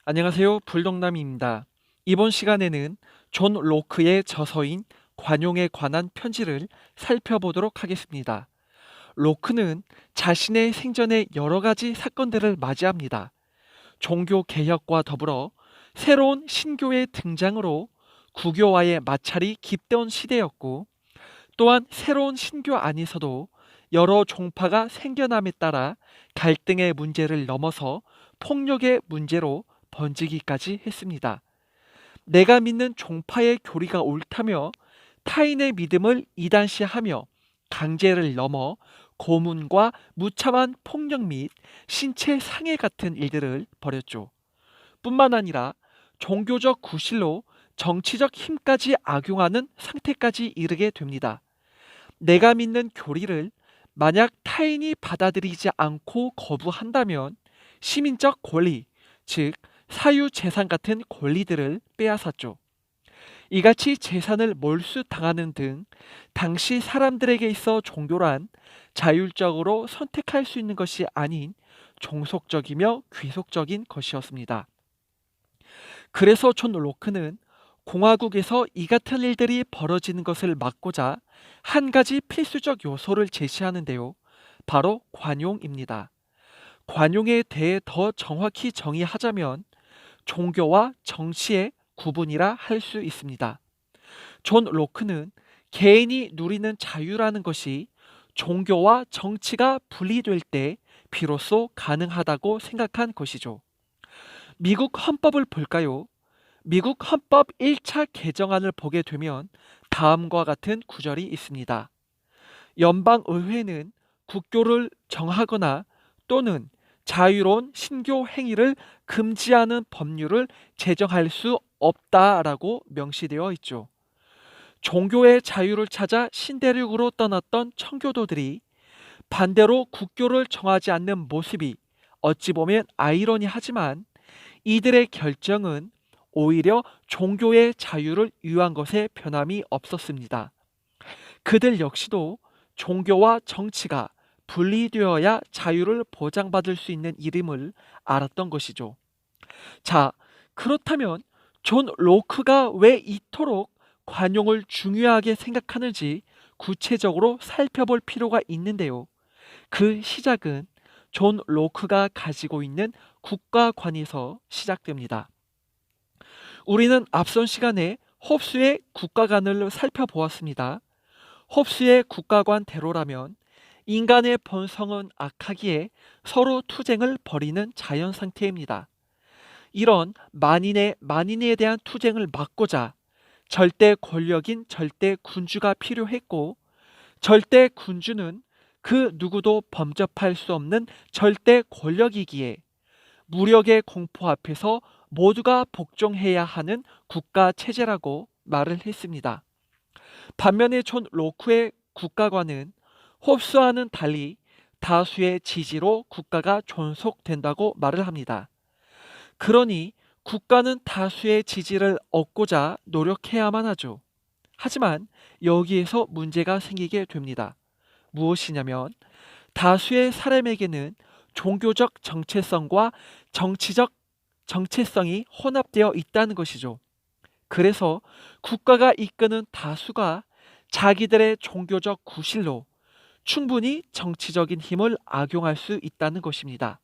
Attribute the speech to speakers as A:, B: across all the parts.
A: 안녕하세요. 불독남입니다. 이번 시간에는 존 로크의 저서인 관용에 관한 편지를 살펴보도록 하겠습니다. 로크는 자신의 생전에 여러 가지 사건들을 맞이합니다. 종교 개혁과 더불어 새로운 신교의 등장으로 구교와의 마찰이 깊던 시대였고, 또한 새로운 신교 안에서도 여러 종파가 생겨남에 따라 갈등의 문제를 넘어서 폭력의 문제로 번지기까지 했습니다. 내가 믿는 종파의 교리가 옳다며 타인의 믿음을 이단시하며 강제를 넘어 고문과 무참한 폭력 및 신체 상해 같은 일들을 벌였죠. 뿐만 아니라 종교적 구실로 정치적 힘까지 악용하는 상태까지 이르게 됩니다. 내가 믿는 교리를 만약 타인이 받아들이지 않고 거부한다면 시민적 권리, 즉 사유재산 같은 권리들을 빼앗았죠. 이같이 재산을 몰수당하는 등 당시 사람들에게 있어 종교란 자율적으로 선택할 수 있는 것이 아닌 종속적이며 귀속적인 것이었습니다. 그래서 존 로크는 공화국에서 이 같은 일들이 벌어지는 것을 막고자 한 가지 필수적 요소를 제시하는데요. 바로 관용입니다. 관용에 대해 더 정확히 정의하자면 종교와 정치의 구분이라 할 수 있습니다. 존 로크는 개인이 누리는 자유라는 것이 종교와 정치가 분리될 때 비로소 가능하다고 생각한 것이죠. 미국 헌법을 볼까요? 미국 헌법 1차 개정안을 보게 되면 다음과 같은 구절이 있습니다. 연방의회는 국교를 정하거나 또는 자유로운 신교 행위를 금지하는 법률을 제정할 수 없다라고 명시되어 있죠. 종교의 자유를 찾아 신대륙으로 떠났던 청교도들이 반대로 국교를 정하지 않는 모습이 어찌 보면 아이러니하지만 이들의 결정은 오히려 종교의 자유를 위한 것에 변함이 없었습니다. 그들 역시도 종교와 정치가 분리되어야 자유를 보장받을 수 있는 이름을 알았던 것이죠. 자, 그렇다면 존 로크가 왜 이토록 관용을 중요하게 생각하는지 구체적으로 살펴볼 필요가 있는데요. 그 시작은 존 로크가 가지고 있는 국가관에서 시작됩니다. 우리는 앞선 시간에 홉스의 국가관을 살펴보았습니다. 홉스의 국가관대로라면 인간의 본성은 악하기에 서로 투쟁을 벌이는 자연 상태입니다. 이런 만인에 대한 투쟁을 막고자 절대 권력인 절대 군주가 필요했고, 절대 군주는 그 누구도 범접할 수 없는 절대 권력이기에 무력의 공포 앞에서 모두가 복종해야 하는 국가 체제라고 말을 했습니다. 반면에 존 로크의 국가관은 홉스와는 달리 다수의 지지로 국가가 존속된다고 말을 합니다. 그러니 국가는 다수의 지지를 얻고자 노력해야만 하죠. 하지만 여기에서 문제가 생기게 됩니다. 무엇이냐면 다수의 사람에게는 종교적 정체성과 정치적 정체성이 혼합되어 있다는 것이죠. 그래서 국가가 이끄는 다수가 자기들의 종교적 구실로 충분히 정치적인 힘을 악용할 수 있다는 것입니다.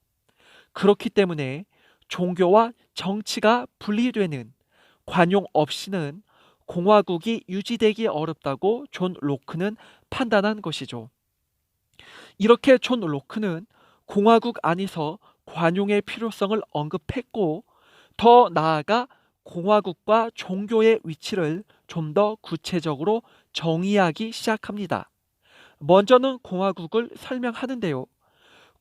A: 그렇기 때문에 종교와 정치가 분리되는 관용 없이는 공화국이 유지되기 어렵다고 존 로크는 판단한 것이죠. 이렇게 존 로크는 공화국 안에서 관용의 필요성을 언급했고, 더 나아가 공화국과 종교의 위치를 좀 더 구체적으로 정의하기 시작합니다. 먼저는 공화국을 설명하는데요.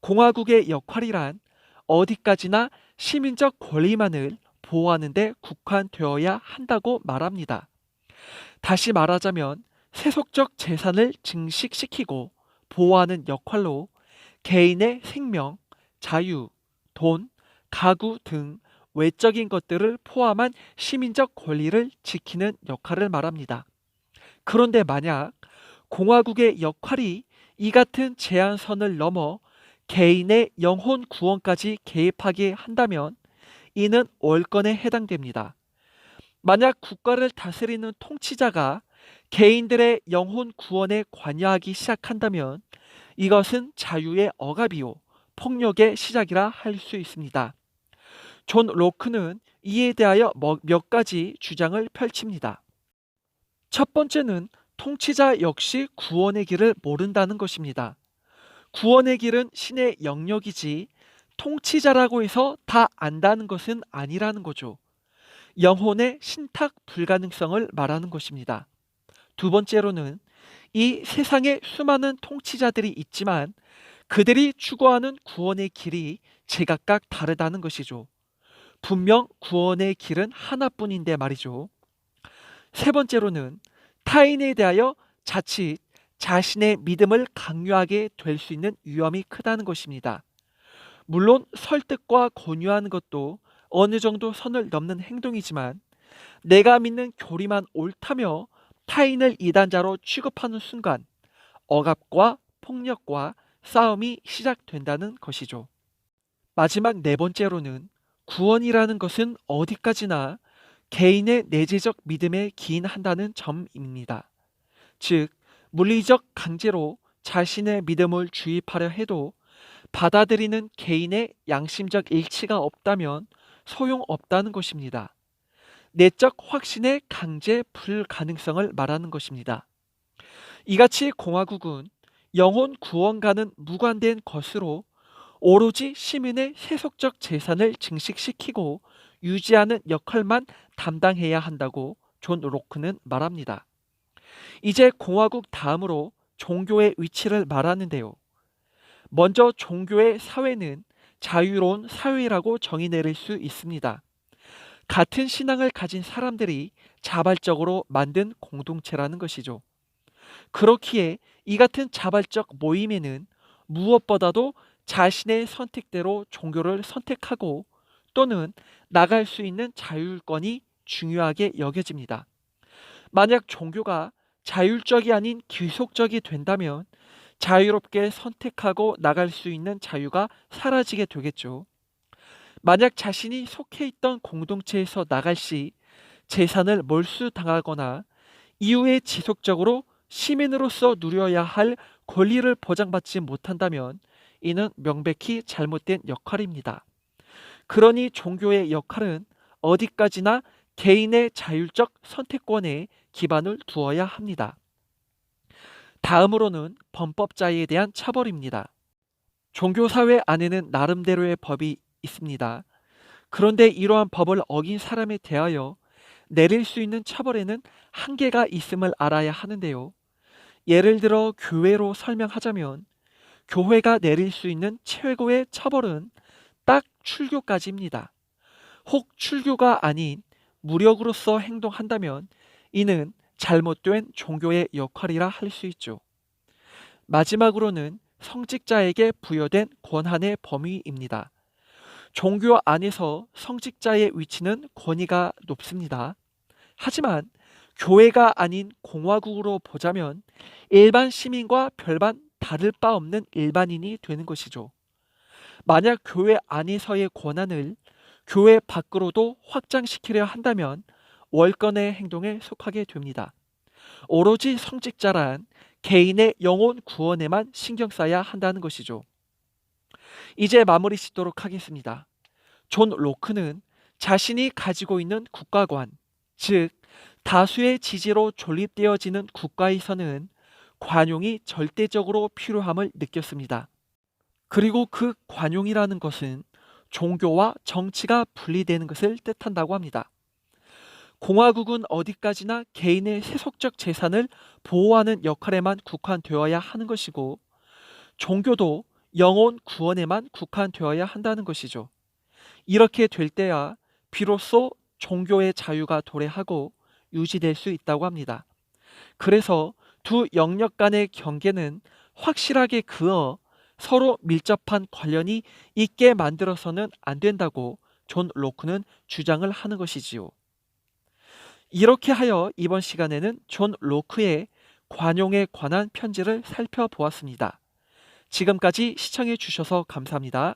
A: 공화국의 역할이란 어디까지나 시민적 권리만을 보호하는 데 국한되어야 한다고 말합니다. 다시 말하자면 세속적 재산을 증식시키고 보호하는 역할로 개인의 생명, 자유, 돈, 가구 등 외적인 것들을 포함한 시민적 권리를 지키는 역할을 말합니다. 그런데 만약 공화국의 역할이 이 같은 제한선을 넘어 개인의 영혼 구원까지 개입하게 한다면 이는 월권에 해당됩니다. 만약 국가를 다스리는 통치자가 개인들의 영혼 구원에 관여하기 시작한다면 이것은 자유의 억압이요, 폭력의 시작이라 할 수 있습니다. 존 로크는 이에 대하여 몇 가지 주장을 펼칩니다. 첫 번째는 통치자 역시 구원의 길을 모른다는 것입니다. 구원의 길은 신의 영역이지 통치자라고 해서 다 안다는 것은 아니라는 거죠. 영혼의 신탁 불가능성을 말하는 것입니다. 두 번째로는 이 세상에 수많은 통치자들이 있지만 그들이 추구하는 구원의 길이 제각각 다르다는 것이죠. 분명 구원의 길은 하나뿐인데 말이죠. 세 번째로는 타인에 대하여 자칫 자신의 믿음을 강요하게 될 수 있는 위험이 크다는 것입니다. 물론 설득과 권유하는 것도 어느 정도 선을 넘는 행동이지만 내가 믿는 교리만 옳다며 타인을 이단자로 취급하는 순간 억압과 폭력과 싸움이 시작된다는 것이죠. 마지막 네 번째로는 구원이라는 것은 어디까지나 개인의 내재적 믿음에 기인한다는 점입니다. 즉, 물리적 강제로 자신의 믿음을 주입하려 해도 받아들이는 개인의 양심적 일치가 없다면 소용없다는 것입니다. 내적 확신의 강제 불가능성을 말하는 것입니다. 이같이 공화국은 영혼 구원과는 무관된 것으로 오로지 시민의 세속적 재산을 증식시키고 유지하는 역할만 담당해야 한다고 존 로크는 말합니다. 이제 공화국 다음으로 종교의 위치를 말하는데요. 먼저 종교의 사회는 자유로운 사회라고 정의 내릴 수 있습니다. 같은 신앙을 가진 사람들이 자발적으로 만든 공동체라는 것이죠. 그렇기에 이 같은 자발적 모임에는 무엇보다도 자신의 선택대로 종교를 선택하고 또는 나갈 수 있는 자율권이 중요하게 여겨집니다. 만약 종교가 자율적이 아닌 귀속적이 된다면 자유롭게 선택하고 나갈 수 있는 자유가 사라지게 되겠죠. 만약 자신이 속해 있던 공동체에서 나갈 시 재산을 몰수당하거나 이후에 지속적으로 시민으로서 누려야 할 권리를 보장받지 못한다면 이는 명백히 잘못된 역할입니다. 그러니 종교의 역할은 어디까지나 개인의 자율적 선택권에 기반을 두어야 합니다. 다음으로는 범법자에 대한 처벌입니다. 종교사회 안에는 나름대로의 법이 있습니다. 그런데 이러한 법을 어긴 사람에 대하여 내릴 수 있는 처벌에는 한계가 있음을 알아야 하는데요. 예를 들어 교회로 설명하자면 교회가 내릴 수 있는 최고의 처벌은 딱 출교까지입니다. 혹 출교가 아닌 무력으로서 행동한다면 이는 잘못된 종교의 역할이라 할 수 있죠. 마지막으로는 성직자에게 부여된 권한의 범위입니다. 종교 안에서 성직자의 위치는 권위가 높습니다. 하지만 교회가 아닌 공화국으로 보자면 일반 시민과 별반 다를 바 없는 일반인이 되는 것이죠. 만약 교회 안에서의 권한을 교회 밖으로도 확장시키려 한다면 월권의 행동에 속하게 됩니다. 오로지 성직자란 개인의 영혼 구원에만 신경 써야 한다는 것이죠. 이제 마무리 짓도록 하겠습니다. 존 로크는 자신이 가지고 있는 국가관, 즉 다수의 지지로 존립되어지는 국가에서는 관용이 절대적으로 필요함을 느꼈습니다. 그리고 그 관용이라는 것은 종교와 정치가 분리되는 것을 뜻한다고 합니다. 공화국은 어디까지나 개인의 세속적 재산을 보호하는 역할에만 국한되어야 하는 것이고 종교도 영혼 구원에만 국한되어야 한다는 것이죠. 이렇게 될 때야 비로소 종교의 자유가 도래하고 유지될 수 있다고 합니다. 그래서 두 영역 간의 경계는 확실하게 그어 서로 밀접한 관련이 있게 만들어서는 안 된다고 존 로크는 주장을 하는 것이지요. 이렇게 하여 이번 시간에는 존 로크의 관용에 관한 편지를 살펴보았습니다. 지금까지 시청해 주셔서 감사합니다.